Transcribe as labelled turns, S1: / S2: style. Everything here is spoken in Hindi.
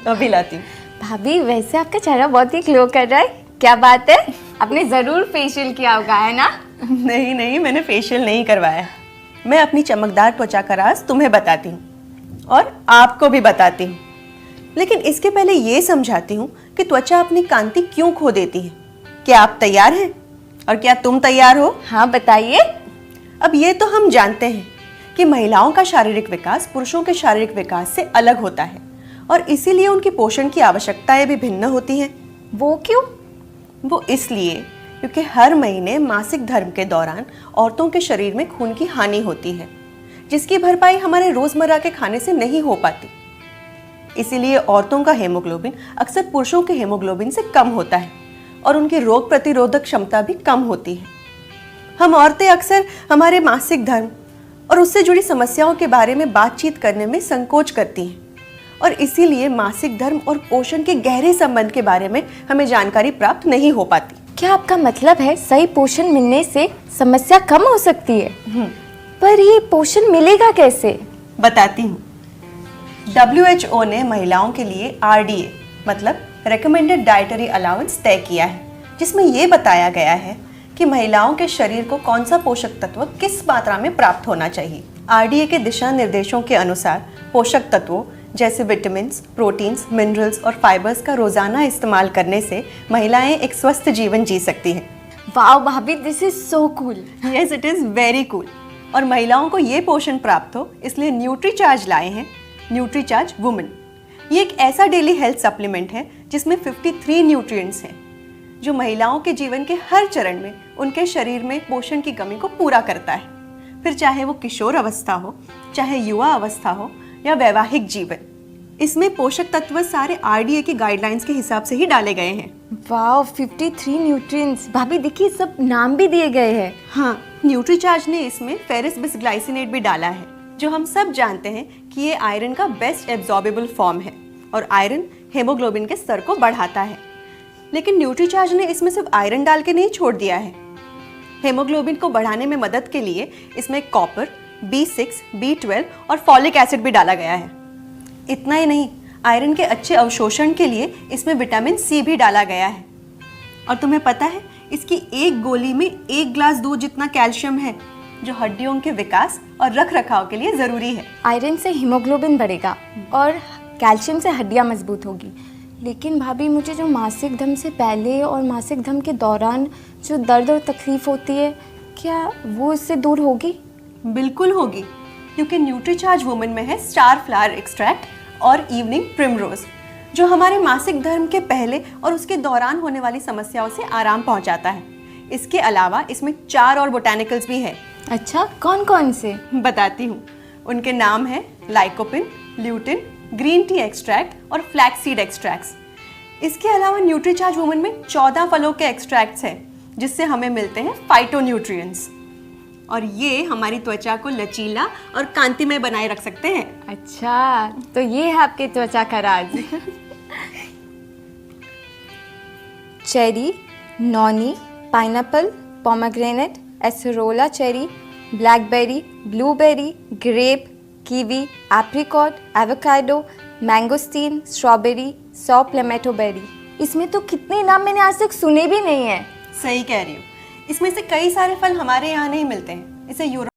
S1: अभी लाती हूँ।
S2: भाभी वैसे आपका चेहरा बहुत ही ग्लो कर रहा है, क्या बात है? आपने ज़रूर फेशियल किया होगा, है ना?
S1: नहीं नहीं, मैंने फेशियल नहीं करवाया। मैं अपनी चमकदार त्वचा का राज तुम्हें बताती हूँ और आपको भी बताती हूँ, लेकिन इसके पहले ये समझाती हूँ कि त्वचा अपनी कांति क्यों खो देती है। क्या आप तैयार हैं? और क्या तुम तैयार हो?
S2: हाँ बताइए।
S1: अब ये तो हम जानते हैं कि महिलाओं का शारीरिक विकास पुरुषों के शारीरिक विकास से अलग होता है और इसीलिए उनकी पोषण की आवश्यकताएं भी भिन्न होती हैं।
S2: वो क्यों?
S1: वो इसलिए क्योंकि हर महीने मासिक धर्म के दौरान औरतों के शरीर में खून की हानि होती है, जिसकी भरपाई हमारे रोजमर्रा के खाने से नहीं हो पाती। इसीलिए औरतों का हेमोग्लोबिन अक्सर पुरुषों के हेमोग्लोबिन से कम होता है और उनकी रोग प्रतिरोधक क्षमता भी कम होती है। हम औरतें अक्सर हमारे मासिक धर्म और उससे जुड़ी समस्याओं के बारे में बातचीत करने में संकोच करती हैं और इसीलिए मासिक धर्म और पोषण के गहरे संबंध के बारे में हमें जानकारी प्राप्त नहीं हो पाती।
S2: क्या आपका मतलब है सही पोषण मिलने से समस्या कम हो सकती है? पर ये पोषण मिलेगा कैसे?
S1: बताती हूँ। WHO ने महिलाओं के लिए RDA मतलब रेकमेंडेड डाइटरी अलाउंस तय किया है, जिसमें ये बताया गया है कि महिलाओं के शरीर को कौन सा पोषक तत्व किस मात्रा में प्राप्त होना चाहिए। RDA के दिशा निर्देशों के अनुसार पोषक तत्वों जैसे विटामिन्स, प्रोटीन्स, मिनरल्स और फाइबर्स का रोजाना इस्तेमाल करने से महिलाएं एक स्वस्थ जीवन जी सकती हैं।
S2: वाओ भाभी, this is so cool.
S1: Yes, it is very cool. और महिलाओं को ये पोषण प्राप्त हो इसलिए न्यूट्रीचार्ज लाए हैं, न्यूट्रीचार्ज वुमेन। ये एक ऐसा डेली हेल्थ सप्लीमेंट है जिसमें 53 न्यूट्रिएंट्स हैं जो महिलाओं के जीवन के हर चरण में उनके शरीर में पोषण की कमी को पूरा करता है, फिर चाहे वो किशोर अवस्था हो, चाहे युवा अवस्था हो या वैवाहिक जीवन। इसमें पोषक तत्व सारे RDA की गाइडलाइंस के हिसाब से ही डाले गए हैं।
S2: Wow, 53 nutrients. भाभी देखिए, सब नाम भी दिए गए हैं।
S1: हाँ, न्यूट्रीचार्ज ने इसमें फेरस बिसग्लाइसिनेट भी डाला है, जो हम सब जानते हैं कि ये आयरन का बेस्ट एब्जॉर्बेबल फॉर्म है और आयरन हेमोग्लोबिन के स्तर को बढ़ाता है। लेकिन न्यूट्रीचार्ज ने इसमें सिर्फ आयरन डाल के नहीं छोड़ दिया है। हेमोग्लोबिन को बढ़ाने में मदद के लिए इसमें कॉपर, B6, B12 और फॉलिक एसिड भी डाला गया है। इतना ही नहीं, आयरन के अच्छे अवशोषण के लिए इसमें विटामिन C भी डाला गया है। और तुम्हें पता है, इसकी एक गोली में 1 ग्लास दूध जितना कैल्शियम है, जो हड्डियों के विकास और रख रखाव के लिए ज़रूरी है।
S2: आयरन से हीमोग्लोबिन बढ़ेगा और कैल्शियम से हड्डियां मजबूत होगी। लेकिन भाभी, मुझे जो मासिक धर्म से पहले और मासिक धर्म के दौरान जो दर्द और तकलीफ होती है, क्या वो इससे दूर होगी?
S1: बिल्कुल होगी, क्योंकि न्यूट्रीचार्ज वुमेन में है स्टार फ्लावर एक्सट्रैक्ट और इवनिंग प्रिमरोज, जो हमारे मासिक धर्म के पहले और उसके दौरान होने वाली समस्याओं से आराम पहुंचाता है। इसके अलावा इसमें 4 और बोटानिकल्स भी है।
S2: अच्छा, कौन कौन से?
S1: बताती हूँ। उनके नाम है lycopene, lutein, green tea extract और फ्लैक्स सीड एक्सट्रैक्ट्स। इसके अलावा न्यूट्रीचार्ज वुमेन में 14 फलों के एक्सट्रैक्ट्स हैं, जिससे हमें मिलते हैं फाइटोन्यूट्रिएंट्स और ये हमारी त्वचा को लचीला और कांतिमय बनाए रख सकते हैं।
S2: अच्छा, तो ये है आपके त्वचा का राज। Cherry, noni, pineapple, pomegranate, acerola cherry, blackberry, blueberry, grape, kiwi, apricot, avocado, mangosteen, strawberry, sop, लेमेटो बेरी। इसमें तो कितने नाम मैंने आज तक सुने भी नहीं है।
S1: सही कह रही हो। इसमें से कई सारे फल हमारे यहाँ नहीं मिलते हैं। इसे यूरोप